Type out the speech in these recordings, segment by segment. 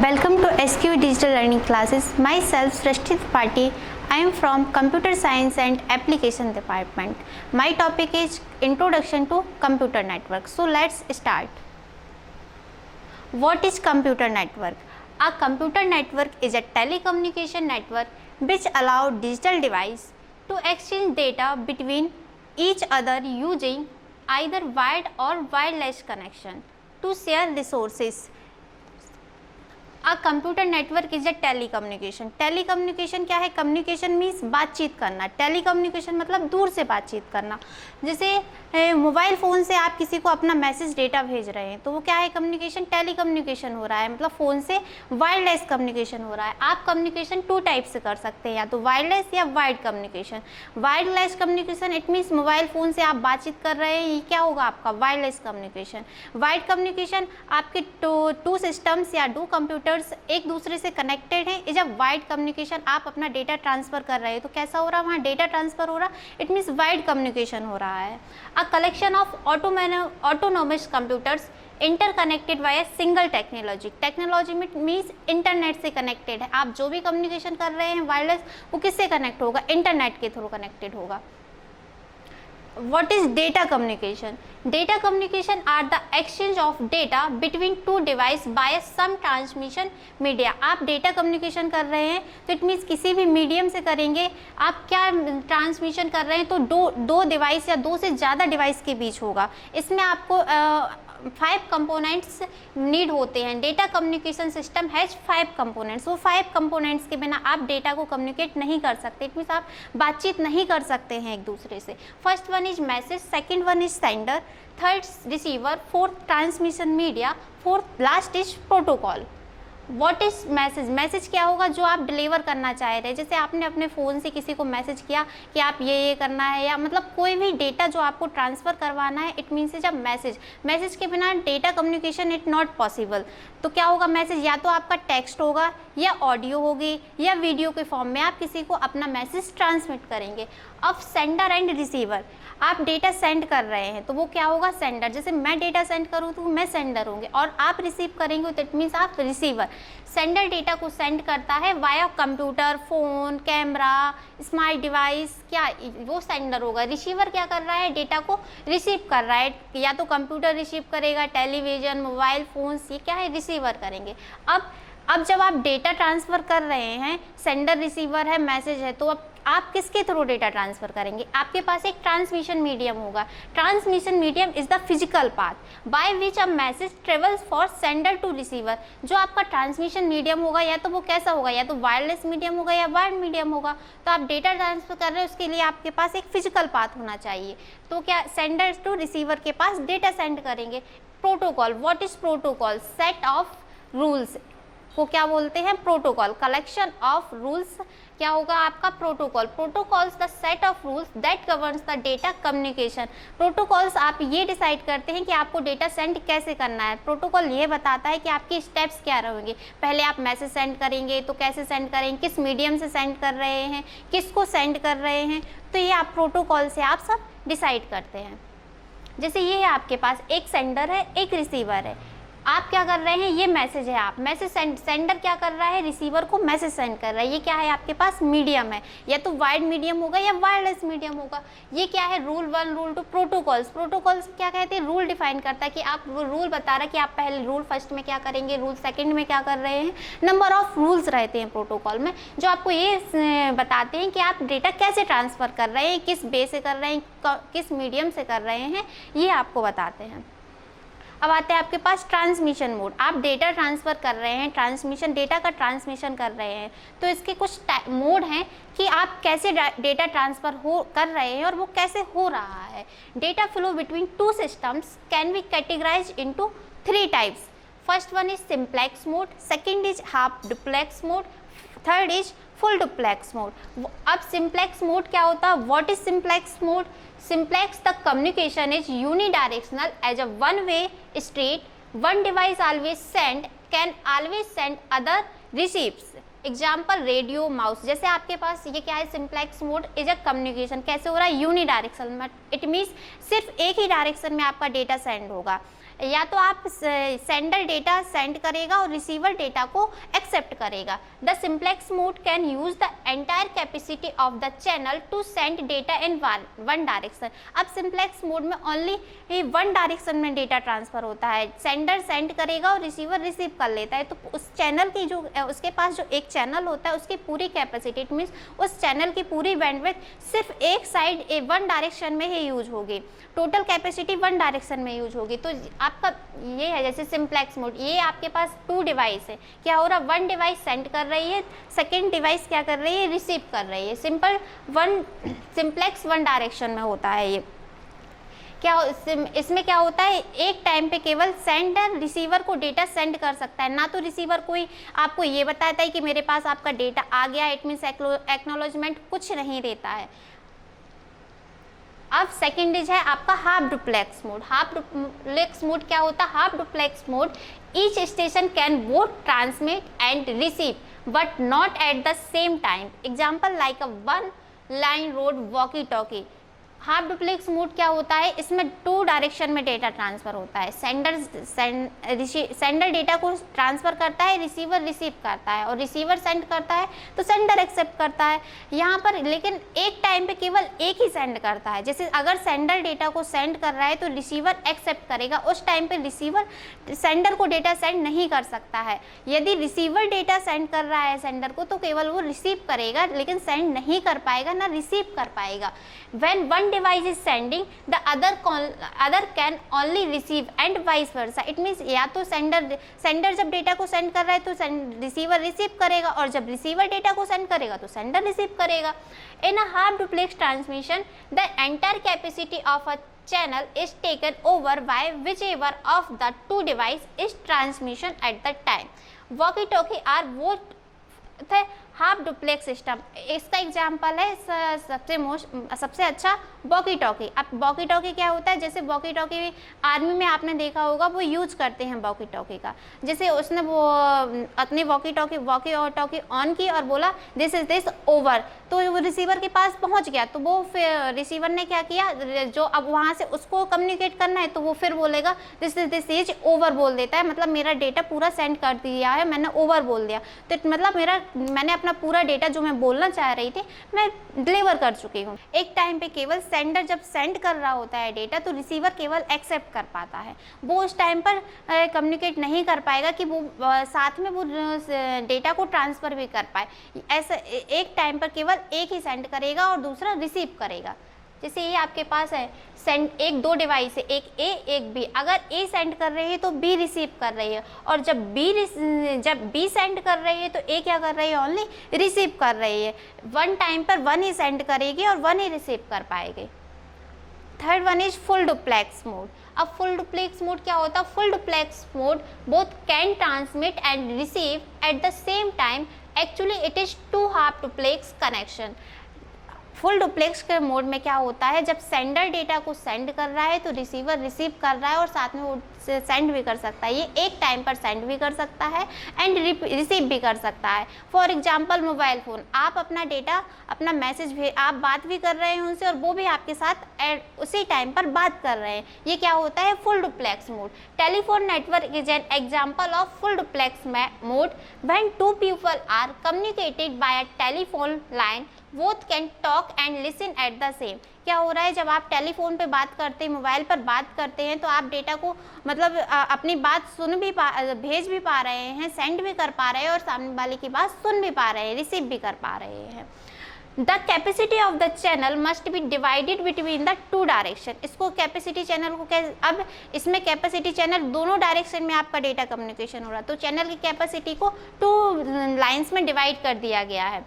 Welcome to SQ Digital Learning Classes. Myself Srishti Tripathi. I am from Computer Science and Application Department. My topic is Introduction to Computer Network. So let's start. What is computer network? A computer network is a telecommunication network which allows digital devices to exchange data between each other using either wired or wireless connection to share resources. A computer network is a telecommunication. Telecommunication क्या है? Communication means बातचीत करना. Telecommunication मतलब दूर से बातचीत करना. जैसे मोबाइल फ़ोन से आप किसी को अपना मैसेज डेटा भेज रहे हैं तो वो क्या है? कम्युनिकेशन. टेलीकम्युनिकेशन हो रहा है मतलब फ़ोन से वायरलेस कम्युनिकेशन हो रहा है. आप कम्युनिकेशन टू टाइप से कर सकते हैं, या तो वायरलेस या wired communication. Wireless communication it means mobile phone से आप बातचीत कर रहे हैं, ये क्या होगा आपका? Wireless communication. वायर्ड कम्युनिकेशन आपके टू सिस्टम्स या टू कंप्यूटर एक दूसरे से कनेक्टेड है. Is a wired communication. आप अपना डेटा ट्रांसफर कर रहे हैं तो कैसा हो रहा है? वहाँ डेटा ट्रांसफर हो रहा है. इट मीन्स वायर्ड कम्युनिकेशन हो रहा है. A collection of autonomous computers interconnected via single technology. Technology में मीन्स इंटरनेट से कनेक्टेड है. आप जो भी कम्युनिकेशन कर रहे हैं वायरलेस, वो किससे कनेक्ट होगा? इंटरनेट के थ्रू कनेक्टेड होगा. What is data communication? Data communication are the exchange of data between two devices by some transmission media. आप डेटा कम्युनिकेशन कर रहे हैं तो इट मीन्स किसी भी मीडियम से करेंगे. आप क्या ट्रांसमिशन कर रहे हैं तो दो डिवाइस या दो से ज़्यादा डिवाइस के बीच होगा. इसमें आपको 5 कंपोनेंट्स नीड होते हैं. Data communication system has 5 components. वो 5 कंपोनेंट्स के बिना आप डेटा को कम्युनिकेट नहीं कर सकते. इट मीन्स आप बातचीत नहीं कर सकते हैं एक दूसरे से. First one is message, second one is sender, third receiver, fourth transmission media, fourth last is protocol. What is message? Message क्या होगा? जो आप डिलीवर करना चाह रहे हैं. जैसे आपने अपने फ़ोन से किसी को मैसेज किया कि आप ये करना है, या मतलब कोई भी डेटा जो आपको ट्रांसफ़र करवाना है, it means is a message. Message के बिना data communication it not possible. तो क्या होगा मैसेज? या तो आपका टेक्स्ट होगा, या ऑडियो होगी, या वीडियो के फॉर्म में आप किसी को अपना मैसेज ट्रांसमिट करेंगे. अब सेंडर एंड रिसीवर. आप डेटा सेंड कर रहे हैं तो वो क्या होगा? सेंडर. जैसे मैं डेटा सेंड करूँ तो मैं सेंडर होंगे, और आप रिसीव करेंगे तो इट मीन्स आप रिसीवर. सेंडर डेटा को सेंड करता है via computer, phone, camera, smart device, क्या वो सेंडर होगा. रिसीवर क्या कर रहा है? डेटा को रिसीव कर रहा है. या तो कंप्यूटर रिसीव करेगा, टेलीविज़न, मोबाइल फ़ोन्स, ये क्या है? रिसीवर करेंगे. अब जब आप डेटा ट्रांसफ़र कर रहे हैं, सेंडर रिसीवर है, मैसेज है, तो अब आप किसके थ्रू डेटा ट्रांसफ़र करेंगे? आपके पास एक ट्रांसमिशन मीडियम होगा. Transmission medium is the physical path by which a message travels for sender to receiver. जो आपका ट्रांसमिशन मीडियम होगा, या तो वो कैसा होगा? या तो वायरलेस मीडियम होगा या वायर्ड मीडियम होगा. तो आप डेटा ट्रांसफ़र कर रहे हैं, उसके लिए आपके पास एक फिजिकल पाथ होना चाहिए. तो क्या सेंडर टू रिसीवर के पास डेटा सेंड करेंगे. Protocol. What is protocol? Set of rules को क्या बोलते हैं? प्रोटोकॉल. कलेक्शन ऑफ रूल्स क्या होगा आपका? Protocol. Protocols the set of rules that governs the data communication. Protocols आप ये डिसाइड करते हैं कि आपको डेटा सेंड कैसे करना है. प्रोटोकॉल ये बताता है कि आपके स्टेप्स क्या रहेंगे. पहले आप मैसेज सेंड करेंगे तो कैसे सेंड करेंगे, किस मीडियम से सेंड कर रहे हैं, किसको सेंड कर रहे हैं, तो ये आप प्रोटोकॉल से आप सब डिसाइड करते हैं. जैसे ये है आपके पास एक सेंडर है, एक रिसीवर है. आप क्या कर रहे हैं? ये मैसेज है, आप मैसेज सेंडर क्या कर रहा है? रिसीवर को मैसेज सेंड कर रहा है. ये क्या है आपके पास? मीडियम है. या तो वायर्ड मीडियम होगा या वायरलेस मीडियम होगा. ये क्या है? Rule 1, rule 2. प्रोटोकॉल्स. प्रोटोकॉल्स क्या कहते हैं? रूल डिफाइन करता है कि आप रूल बता रहा है कि आप पहले रूल फर्स्ट में क्या करेंगे, रूल सेकंड में क्या कर रहे हैं. नंबर ऑफ रूल्स रहते हैं प्रोटोकॉल में, जो आपको ये बताते हैं कि आप डेटा कैसे ट्रांसफ़र कर रहे हैं, किस बे से कर रहे हैं, किस मीडियम से कर रहे हैं, ये आपको बताते हैं. अब आते हैं आपके पास ट्रांसमिशन मोड. आप डेटा ट्रांसफ़र कर रहे हैं, ट्रांसमिशन डेटा का ट्रांसमिशन कर रहे हैं, तो इसके कुछ मोड हैं कि आप कैसे डेटा ट्रांसफ़र कर रहे हैं और वो कैसे हो रहा है. Data flow between two systems can be categorised into 3 types. First one is simplex mode, second is half duplex mode, third is full duplex mode. अब सिंप्लेक्स मोड क्या होता है? What is simplex mode? Simplex the communication is unidirectional as a one-way street. One device can always send other receives. Example radio, mouse. जैसे आपके पास ये क्या है? Simplex mode is a communication. कैसे हो रहा है? यूनिडायरेक्शनल. इट मीन्स सिर्फ एक ही डायरेक्शन में आपका डेटा सेंड होगा. या तो आप सेंडर डेटा सेंड करेगा और रिसीवर डेटा को एक्सेप्ट करेगा। The simplex mode can use the entire capacity of the channel to send data in one direction. अब सिंप्लेक्स मोड में ओनली वन डायरेक्शन में डेटा ट्रांसफर होता है, सेंडर सेंड करेगा और रिसीवर रिसीव कर लेता है। तो उस चैनल की जो उसके पास जो एक चैनल होता है उसकी पूरी कैपेसिटी, इट मीन्स उस चैनल की पूरी बैंडविड्थ सिर्फ एक साइड वन डायरेक्शन में ही यूज होगी, टोटल कैपेसिटी वन डायरेक्शन में यूज होगी। तो आपका ये है जैसे सिंप्लेक्स मोड, ये आपके पास टू डिवाइस है, क्या हो रहा है, वन डिवाइस सेंड कर रही है, सेकेंड डिवाइस क्या कर रही है, रिसीव कर रही है। सिंप्लेक्स वन डायरेक्शन में होता है ये। क्या इसमें क्या होता है, एक टाइम पे केवल सेंडर रिसीवर को डेटा सेंड कर सकता है, ना तो रिसीवर कोई आपको ये बताता है कि मेरे पास आपका डेटा आ गया, इट मीन्स एक्नॉलेजमेंट कुछ नहीं देता है। अब सेकेंड है आपका half duplex mode. Half duplex mode क्या होता है, half duplex mode, each station can both transmit and receive but not at the same time. Example like a one line road walkie talkie. Half duplex mode क्या होता है, इसमें to direction में data transfer होता है। Sender data को transfer करता है, रिसीवर रिसीव करता है, और रिसीवर सेंड करता है तो सेंडर एक्सेप्ट करता है। यहाँ पर लेकिन एक टाइम पे केवल एक ही सेंड करता है। जैसे अगर सेंडर डेटा को सेंड कर रहा है तो रिसीवर एक्सेप्ट करेगा, उस टाइम पे रिसीवर सेंडर को डेटा सेंड नहीं कर सकता है। यदि रिसीवर डेटा सेंड कर रहा है सेंडर को तो केवल वो रिसीव करेगा, लेकिन सेंड नहीं कर पाएगा, ना रिसीव कर पाएगा। When one device is sending, the other can only receive and vice versa. It means या तो सेंडर जब डेटा को सेंड कर रहा है तो रिसीवर रिसीव करेगा, और जब रिसीवर डेटा को सेंड करेगा तो सेंडर रिसीव करेगा। In a half duplex transmission, the entire capacity of a channel is taken over by whichever of the two device is transmission at the time. Walkie-talkie are both half duplex system. इसका example है सबसे अच्छा walkie talkie. अब walkie talkie क्या होता है, जैसे walkie talkie army में आपने देखा होगा वो यूज करते हैं वॉकी टॉकी का। जैसे उसने वो अपनी वॉकी टॉकी ऑन की और बोला दिस इज दिस ओवर, तो वो रिसीवर के पास पहुंच गया। तो वो फिर रिसीवर ने क्या किया, जो अब वहाँ से उसको कम्युनिकेट करना है तो वो फिर बोलेगा दिस इज ओवर बोल देता है, मतलब मेरा डेटा पूरा सेंड कर दिया है, मैंने ओवर बोल दिया, तो मतलब मैंने अपना पूरा डेटा जो मैं बोलना चाह रही थी मैं डिलीवर कर चुकी हूँ। एक टाइम पे केवल सेंडर जब सेंड कर रहा होता है डेटा तो रिसीवर केवल एक्सेप्ट कर पाता है, वो उस टाइम पर कम्युनिकेट नहीं कर पाएगा कि वो साथ में वो डेटा को ट्रांसफ़र भी कर पाए। ऐसा एक टाइम पर केवल एक ही सेंड करेगा और दूसरा रिसीव करेगा। जैसे ये आपके पास है एक दो डिवाइस है, एक ए एक बी, अगर ए सेंड कर रही है तो बी रिसीव कर रही है, और जब बी सेंड कर रही है तो ए क्या कर रही है, ओनली रिसीव कर रही है। वन टाइम पर वन ही सेंड करेगी और वन ही रिसीव कर पाएगी। Third one is full duplex mode. अब फुल डुप्लेक्स मोड क्या होता है, full duplex mode both can transmit and receive at the same time, actually it is to half duplex connection. Full duplex के mode में क्या होता है, जब सेंडर डेटा को सेंड कर रहा है तो रिसीवर रिसीव कर रहा है और साथ में वो सेंड भी कर सकता है। ये एक टाइम पर सेंड भी कर सकता है एंड रिसीव भी कर सकता है। फॉर एग्जांपल मोबाइल फ़ोन, आप अपना डेटा अपना मैसेज आप बात भी कर रहे हैं उनसे और वो भी आपके साथ उसी टाइम पर बात कर रहे हैं। ये क्या होता है, full duplex mode. Telephone network is an example of full duplex mode when two people are communicated by a telephone line, both can talk and listen at the same. क्या हो रहा है, जब आप टेलीफोन पे बात करते हैं, मोबाइल पर बात करते हैं, तो आप डेटा को मतलब अपनी बात भेज भी पा रहे हैं, सेंड भी कर पा रहे हैं और सामने वाले की बात सुन भी पा रहे हैं, रिसीव भी कर पा रहे हैं। The capacity of the channel must be divided between the two direction. इसको कैपेसिटी चैनल को अब इसमें कैपेसिटी चैनल दोनों डायरेक्शन में आपका डेटा कम्युनिकेशन हो रहा है, तो चैनल की कैपेसिटी को टू लाइन्स में डिवाइड कर दिया गया है।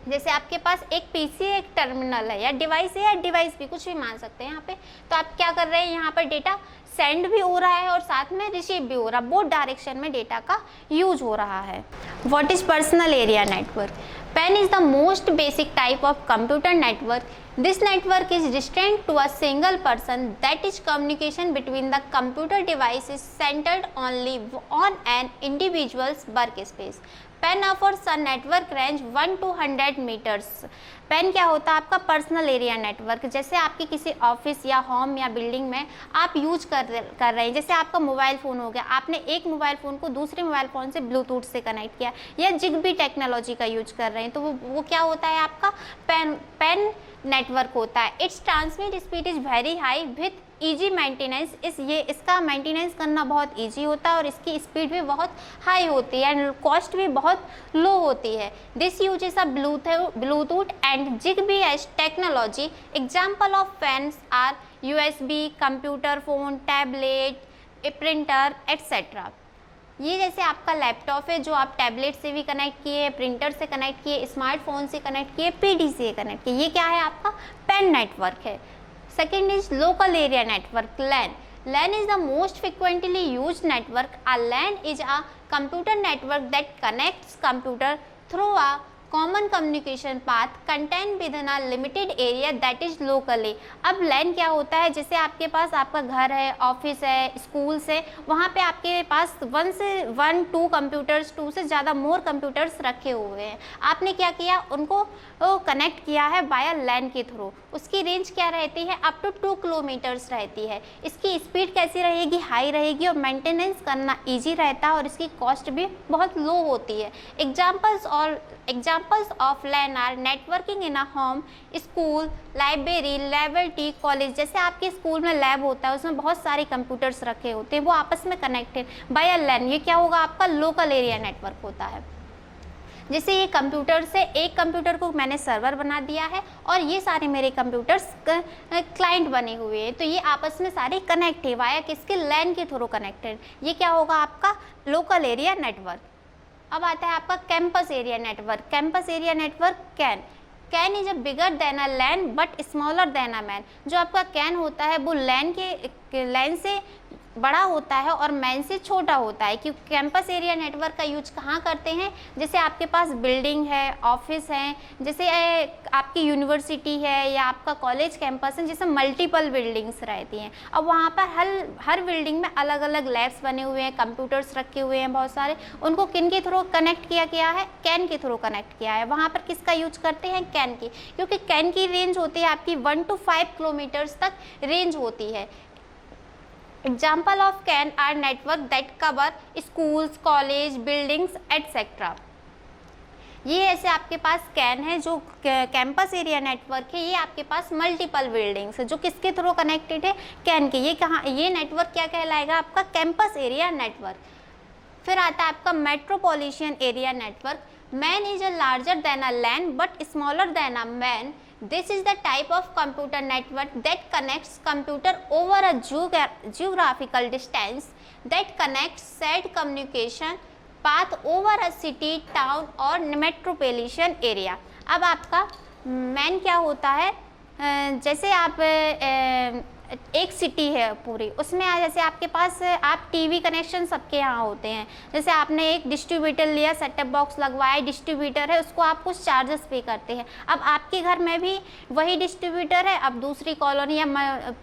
जैसे आपके पास एक पीसी एक टर्मिनल है, या डिवाइस है, या डिवाइस भी कुछ भी मान सकते हैं यहाँ पे। तो आप क्या कर रहे हैं, यहाँ पर डेटा सेंड भी हो रहा है और साथ में रिसीव भी हो रहा है, बोथ डायरेक्शन में डेटा का यूज हो रहा है। What is personal area network? PAN is the most basic type of computer network. This network is restrained to a single person, that is communication between the computer devices centered only on an individual's workspace. PAN offers a network range 1 to 100 meters. Pan क्या होता है आपका personal area network, जैसे आपके किसी office या home या building में आप यूज कर रहे हैं, जैसे आपका मोबाइल फ़ोन हो गया, आपने एक मोबाइल फ़ोन को दूसरे मोबाइल फ़ोन से ब्लूटूथ से कनेक्ट किया या जिगबी टेक्नोलॉजी का यूज कर रहे हैं, तो वो क्या होता है आपका पैन नेटवर्क होता है। It's transmit speed is very high with easy maintenance, इसका मेंटेनेंस करना बहुत ईजी होता है और इसकी स्पीड भी बहुत हाई होती है एंड कॉस्ट भी बहुत लो होती है। This uses a Bluetooth and ZigBee as technology. Example of fans are USB, computer phone, tablet, printer etcetera. ये जैसे आपका लैपटॉप है जो आप टैबलेट से भी कनेक्ट किए, प्रिंटर से कनेक्ट किए, स्मार्टफोन से कनेक्ट किए, PD से कनेक्ट किए, ये क्या है आपका पैन नेटवर्क है। Second is local area network, LAN. LAN is the most frequently used network. A LAN is a computer network that connects computer through a common communication path content with in a limited area that is locally. अब लैन क्या होता है, जैसे आपके पास आपका घर है, office है, स्कूल्स है, वहाँ पे आपके पास 2 कंप्यूटर्स, 2 से ज़्यादा मोर कंप्यूटर्स रखे हुए हैं। आपने क्या किया, उनको कनेक्ट किया है बाया लैन के थ्रू। उसकी रेंज क्या रहती है, अप टू 2 किलोमीटर्स रहती है। इसकी स्पीड कैसी रहेगी, हाई रहेगी और मेंटेनेंस करना ईजी रहता है और इसकी कॉस्ट भी बहुत लो होती है। Examples of LAN are networking in a home, school, library, laboratory, college. जैसे आपके स्कूल में लैब होता है, उसमें बहुत सारे कंप्यूटर्स रखे होते हैं, वो आपस में कनेक्टेड बाय अ LAN। ये क्या होगा, आपका लोकल एरिया नेटवर्क होता है। जैसे ये कंप्यूटर से एक कंप्यूटर को मैंने सर्वर बना दिया है और ये सारे मेरे कंप्यूटर्स क्लाइंट बने हुए हैं, तो ये आपस में सारे कनेक्ट है वाया किसके, LAN के थ्रू कनेक्टेड। ये क्या होगा आपका लोकल एरिया नेटवर्क। अब आता है आपका campus area network. Campus area network can is a bigger than a LAN but smaller than a MAN. जो आपका कैन होता है वो लैन से बड़ा होता है और मैन से छोटा होता है। क्योंकि कैंपस एरिया नेटवर्क का यूज कहाँ करते हैं, जैसे आपके पास बिल्डिंग है, ऑफिस है, जैसे आपकी यूनिवर्सिटी है या आपका कॉलेज कैंपस है, जैसे मल्टीपल बिल्डिंग्स रहती हैं। अब वहाँ पर हर बिल्डिंग में अलग अलग लैब्स बने हुए हैं, कंप्यूटर्स रखे हुए हैं बहुत सारे, उनको किन के थ्रू कनेक्ट किया गया है, कैन के थ्रू कनेक्ट किया है। वहाँ पर किसका यूज करते हैं, कैन की, क्योंकि कैन की रेंज होती है आपकी 1 to 5 किलोमीटर्स तक रेंज होती है। Example of CAN are network that cover schools, college, buildings, etc. ये ऐसे आपके पास कैन है जो कैंपस एरिया नेटवर्क है, ये आपके पास मल्टीपल बिल्डिंग्स है जो किसके थ्रू कनेक्टेड है, कैन के। ये नेटवर्क क्या कहलाएगा, आपका कैंपस एरिया नेटवर्क। फिर आता है आपका metropolitan area network. MAN is a larger than a LAN but smaller than a MAN. This is the type of computer network that connects computer over a geographical distance, that connects shared communication path over a city, town और metropolitan area। अब आपका man क्या होता है, जैसे आप एक city है पूरी, उसमें जैसे आपके पास आप टीवी कनेक्शन सबके यहाँ होते हैं, जैसे आपने एक डिस्ट्रीब्यूटर लिया, सेटअप बॉक्स लगवाया, डिस्ट्रीब्यूटर है, उसको आप कुछ चार्जेस पे करते हैं। अब आपके घर में भी वही डिस्ट्रीब्यूटर है, अब दूसरी कॉलोनी या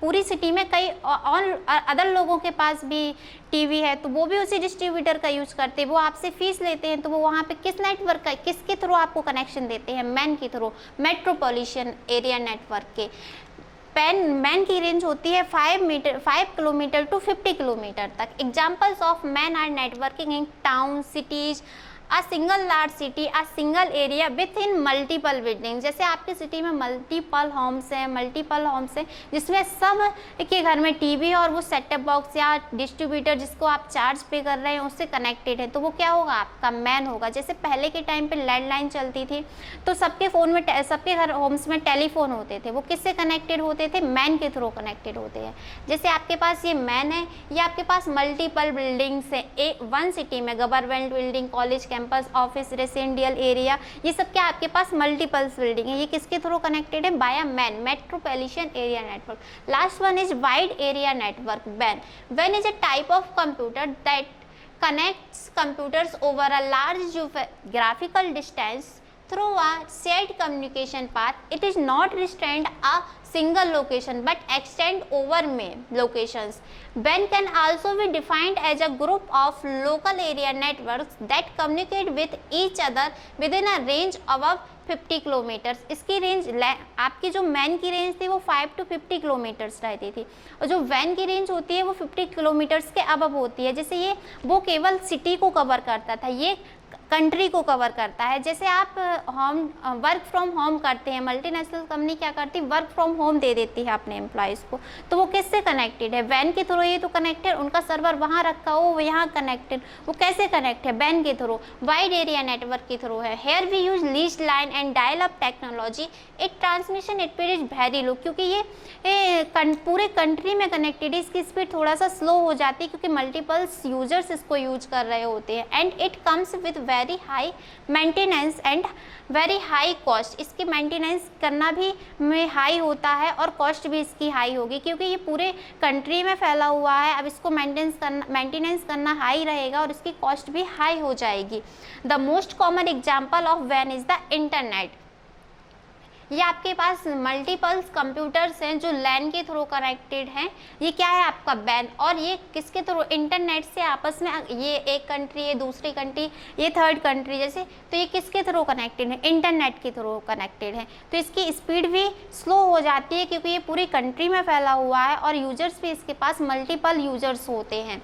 पूरी सिटी में कई अदर लोगों के पास भी टीवी है, तो वो भी उसी डिस्ट्रीब्यूटर का यूज करते हैं, वो आपसे फीस लेते हैं, तो वो वहाँ पे किस नेटवर्क का, किसके थ्रू आपको कनेक्शन देते हैं, मैन के थ्रू, मेट्रोपॉलिटन एरिया नेटवर्क के। मैन की रेंज होती है 5 किलोमीटर टू 50 किलोमीटर तक। Examples of MAN are networking in town, cities, a single large city, a single area with in multiple building. जैसे आपकी सिटी में मल्टीपल होम्स हैं जिसमें सब के घर में टीवी और वो सेटअप बॉक्स या डिस्ट्रीब्यूटर जिसको आप चार्ज पे कर रहे हैं उससे कनेक्टेड है, तो वो क्या होगा, आपका मैन होगा। जैसे पहले के टाइम पे लैंडलाइन चलती थी, तो सबके फ़ोन में, सबके घर होम्स में टेलीफोन होते थे, वो किससे कनेक्टेड होते थे, मैन के थ्रू कनेक्टेड होते हैं। जैसे आपके पास ये मैन है, ये आपके पास मल्टीपल बिल्डिंग्स है, वन सिटी में government building, college campus, office, residential area, ये सब क्या आपके पास मल्टीपल्स बिल्डिंग है, ये किसके थ्रू कनेक्टेड है, by man, metropolitan area network. Last one is wide area network, van. Van is a type of computer that connects computers over a large geographical distance through a shared communication path. It is not restrained a single location but extend over many locations. WAN can also be defined as a group of local area networks that communicate with each other within a range above 50 kilometres. इसकी range, आपकी जो man की range थी वो 5 to 50 kilometres रहती थी, और जो वैन की रेंज होती है वो 50 किलोमीटर्स के अबव होती है। जैसे ये वो केवल सिटी को कवर करता था, ये कंट्री को कवर करता है। जैसे आप होम वर्क फ्रॉम होम करते हैं, मल्टीनेशनल कंपनी क्या करती है, वर्क फ्रॉम होम दे देती है अपने एम्प्लॉयज़ को, तो वो किससे कनेक्टेड है, वैन के थ्रू ये तो कनेक्टेड, उनका सर्वर वहाँ रखा हो, वो यहाँ कनेक्टेड, वो कैसे कनेक्ट है, वैन के थ्रू, वाइड एरिया नेटवर्क के थ्रू है। Here we use lease line and dial up technology, it transmission speed is very low, क्योंकि ये पूरे कंट्री में कनेक्टेड है, इसकी स्पीड थोड़ा सा स्लो हो जाती है क्योंकि मल्टीपल्स यूजर्स इसको यूज कर रहे होते हैं। And it comes with very high maintenance and very high cost, इसकी मेंटेनेंस करना भी में हाई होता है और कॉस्ट भी इसकी हाई होगी, क्योंकि ये पूरे कंट्री में फैला हुआ है। अब इसको मेंटेनेंस करना हाई रहेगा और इसकी कॉस्ट भी हाई हो जाएगी। The most common example of वैन इज द इंटरनेट। ये आपके पास मल्टीपल्स कंप्यूटर्स हैं जो लैन के थ्रू कनेक्टेड हैं। ये क्या है आपका वैन, और ये किसके थ्रू, इंटरनेट से आपस में, ये एक कंट्री, ये दूसरी कंट्री, ये थर्ड कंट्री जैसे, तो ये किसके थ्रू कनेक्टेड है, इंटरनेट के थ्रू कनेक्टेड है। तो इसकी स्पीड भी स्लो हो जाती है क्योंकि ये पूरी कंट्री में फैला हुआ है और यूजर्स भी इसके पास मल्टीपल यूजर्स होते हैं।